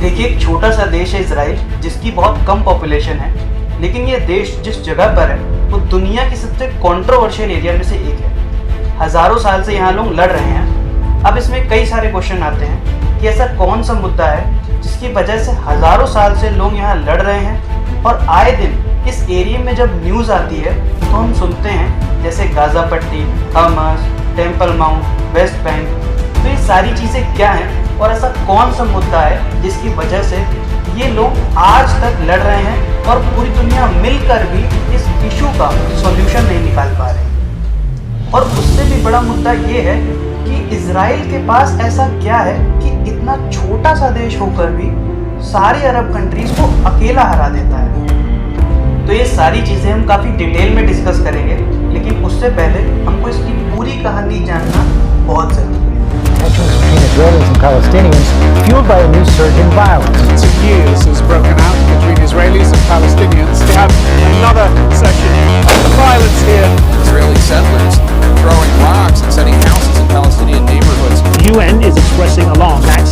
देखिए, एक छोटा सा देश है इजराइल, जिसकी बहुत कम पॉपुलेशन है, लेकिन ये देश जिस जगह पर है वो दुनिया की सबसे कंट्रोवर्शियल एरिया में से एक है। हजारों साल से यहाँ लोग लड़ रहे हैं। अब इसमें कई सारे क्वेश्चन आते हैं कि ऐसा कौन सा मुद्दा है जिसकी वजह से हजारों साल से लोग यहाँ लड़ रहे हैं, और आए दिन इस एरिया में जब न्यूज़ आती है तो हम सुनते हैं जैसे गाजा पट्टी, Hamas, temple mount, West Bank. तो ये सारी चीज़ें क्या हैं और ऐसा कौन सा मुद्दा है जिसकी वजह से ये लोग आज तक लड़ रहे हैं और पूरी दुनिया मिलकर भी इस इशू का सॉल्यूशन नहीं निकाल पा रहे। और उससे भी बड़ा मुद्दा ये है कि इजराइल के पास ऐसा क्या है कि इतना छोटा सा देश होकर भी सारी अरब कंट्रीज को अकेला हरा देता है। तो ये सारी चीज़ें हम काफ़ी डिटेल में डिस्कस करेंगे, लेकिन उससे पहले हमको इसकी पूरी कहानी जानना बहुत ज़रूरी है। Tensions between Israelis and Palestinians fueled by a new surge in violence. Of years has broken out between Israelis and Palestinians. We have another session of violence here. Israeli settlers throwing rocks and setting houses in Palestinian neighborhoods. The UN is expressing alarm attacks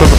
7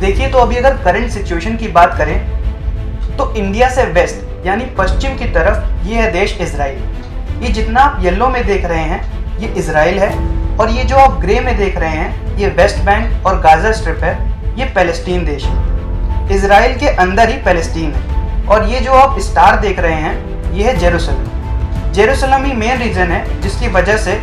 देखिए, तो अभी अगर current situation की बात करें तो India से waste यानी पश्चिम की तरफ ये है देश इजराइल। ये जितना आप येलो में देख रहे हैं ये इजराइल है, और ये जो आप ग्रे में देख रहे हैं ये वेस्ट बैंक और गाजा स्ट्रिप है, ये पैलेस्टीन देश है। इजराइल के अंदर ही पैलेस्टीन है। और ये जो आप स्टार देख रहे हैं ये है जेरूसलम। जेरूसलम ही मेन रीजन है जिसकी वजह से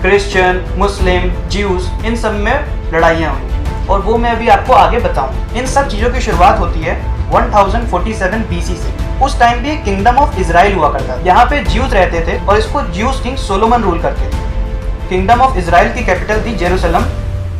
क्रिश्चियन, मुस्लिम, ज्यूज इन सब में लड़ाइयाँ हुई, और वो मैं अभी आपको आगे बताऊँ। इन सब चीज़ों की शुरुआत होती है 1047 BC से। उस टाइम पे किंगडम ऑफ इजराइल हुआ करता था। यहाँ पे ज्यूज रहते थे और इसको ज्यूज किंग सोलोमन रूल करते थे। किंगडम ऑफ इजराइल की कैपिटल थी जेरूसलम।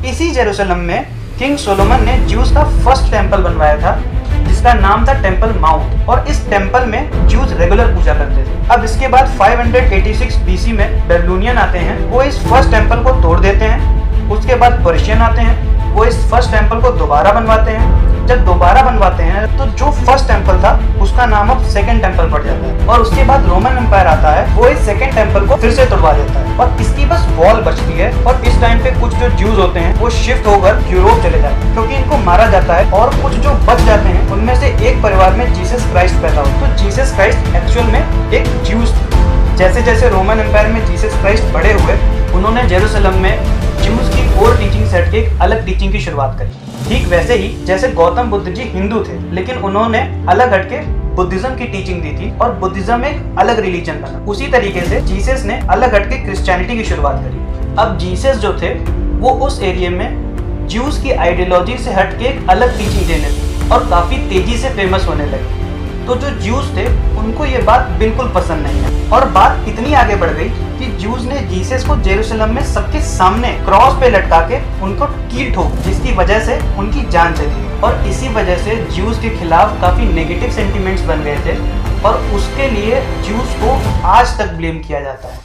इसी जेरूसलम में किंग सोलोमन ने ज्यूज का फर्स्ट टेम्पल बनवाया था जिसका नाम था टेम्पल माउंट, और इस टेम्पल में ज्यूज रेगुलर पूजा करते थे। अब इसके बाद 586 BC में बेबीलोनियन आते हैं, वो इस फर्स्ट टेम्पल को तोड़ देते हैं। उसके बाद पर्शियन आते हैं, वो इस फर्स्ट टेम्पल को दोबारा बनवाते हैं। जब दोबारा बनवाते हैं तो जो फर्स्ट टेम्पल था उसका नाम अब सेकंड टेम्पल पड़ जाता है, और उसके बाद रोमन एम्पायर आता है, वो इस सेकंड टेम्पल को फिर से तोड़वा देता है, और इसकी बस वॉल बचती है। और इस टाइम पे कुछ जो ज्यूज होते हैं वो शिफ्ट होकर यूरोप चले जाते हैं क्योंकि इनको मारा जाता है, और कुछ जो बच जाते हैं उनमें से एक परिवार में जीसस क्राइस्ट पैदा हो। तो जीसस क्राइस्ट एक्चुअल में एक ज्यूज थे। जैसे जैसे रोमन एम्पायर में जीसस क्राइस्ट बड़े हुए, उन्होंने जेरूसलम में ज्यूज की कोर टीचिंग सेट के एक अलग टीचिंग की शुरुआत करी। ठीक वैसे ही जैसे गौतम बुद्ध जी हिंदू थे, लेकिन उन्होंने अलग हटके बुद्धिज्म की टीचिंग दी थी, और बुद्धिज्म एक अलग रिलीजन बना। उसी तरीके से जीसस ने अलग हटके क्रिश्चियनिटी की शुरुआत करी। अब जीसस जो थे वो उस एरिया में ज्यूज की आइडियोलॉजी से हटके एक अलग टीचिंग देने थे, और काफी तेजी से फेमस होने लगे। तो जो ज्यूज थे उनको ये बात बिल्कुल पसंद नहीं है, और बात इतनी आगे बढ़ गई कि ज्यूज ने जीसस को जेरूसलम में सबके सामने क्रॉस पे लटका के उनको कील ठोक, जिसकी वजह से उनकी जान चली गई। और इसी वजह से ज्यूज के खिलाफ काफी नेगेटिव सेंटिमेंट्स बन गए थे, और उसके लिए ज्यूज को आज तक ब्लेम किया जाता है।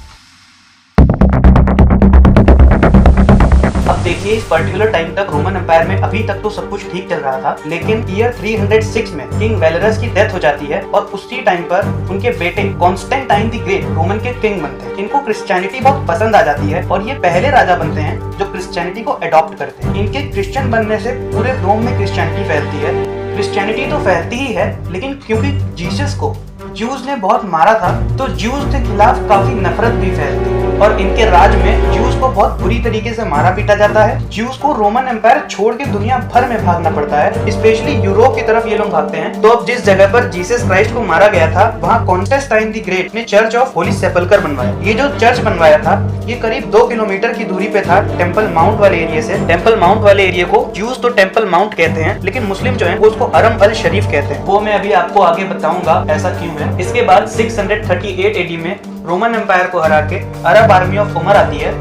अब देखिए, इस पर्टिकुलर टाइम तक रोमन एम्पायर में अभी तक तो सब कुछ ठीक चल रहा था, लेकिन ईयर 306 में किंग वेलेरस की डेथ हो जाती है, और उसी टाइम पर उनके बेटे कॉन्स्टेंटाइन द ग्रेट रोमन के किंग बनते हैं। इनको क्रिश्चियनिटी बहुत पसंद आ जाती है, और ये पहले राजा बनते हैं जो क्रिश्चियनिटी को अडॉप्ट करते हैं। इनके क्रिश्चियन बनने से पूरे रोम में क्रिश्चियनिटी फैलती है। क्रिश्चियनिटी तो फैलती ही है, लेकिन क्योंकि जीसस को ज्यूज ने बहुत मारा था, तो ज्यूज के खिलाफ काफी नफरत भी फैलती है, और इनके राज में ज्यूज को बहुत बुरी तरीके से मारा पीटा जाता है। ज्यूज को रोमन एम्पायर छोड़ के दुनिया भर में भागना पड़ता है, स्पेशली यूरोप की तरफ ये लोग भागते हैं। तो अब जिस जगह पर जीसस क्राइस्ट को मारा गया था, वहाँ कॉन्स्टेंटाइन द ग्रेट ने चर्च ऑफ होली सेपल्कर बनवाया। ये जो चर्च बनवाया था ये करीब 2 किलोमीटर की दूरी पे था टेम्पल माउंट वाले एरिया से। टेम्पल माउंट वाले एरिया को ज्यूज तो टेम्पल माउंट कहते हैं, लेकिन मुस्लिम जो है उसको हरम अल शरीफ कहते हैं। वो मैं अभी आपको आगे बताऊंगा ऐसा क्यों है। इसके बाद 638 AD में रोमन एम्पायर को हरा के अरब आर्मी ऑफ उमर आती है।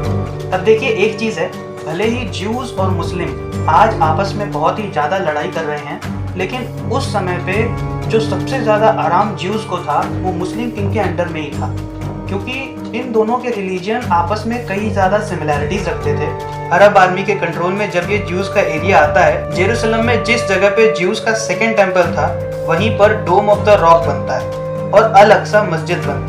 अब देखिए, एक चीज है, भले ही ज्यूज और मुस्लिम आज आपस में बहुत ही ज्यादा लड़ाई कर रहे हैं, लेकिन उस समय पे जो सबसे ज्यादा आराम ज्यूज को था वो मुस्लिम किंग के अंडर में ही था, क्योंकि इन दोनों के रिलीजन आपस में कई ज्यादा सिमिलैरिटीज रखते थे। अरब आर्मी के कंट्रोल में जब ये ज्यूज का एरिया आता है, जेरूसलम में जिस जगह पे ज्यूज का सेकंड टेम्पल था वहीं पर डोम ऑफ द रॉक बनता है और अल अक्सा मस्जिद बनती है।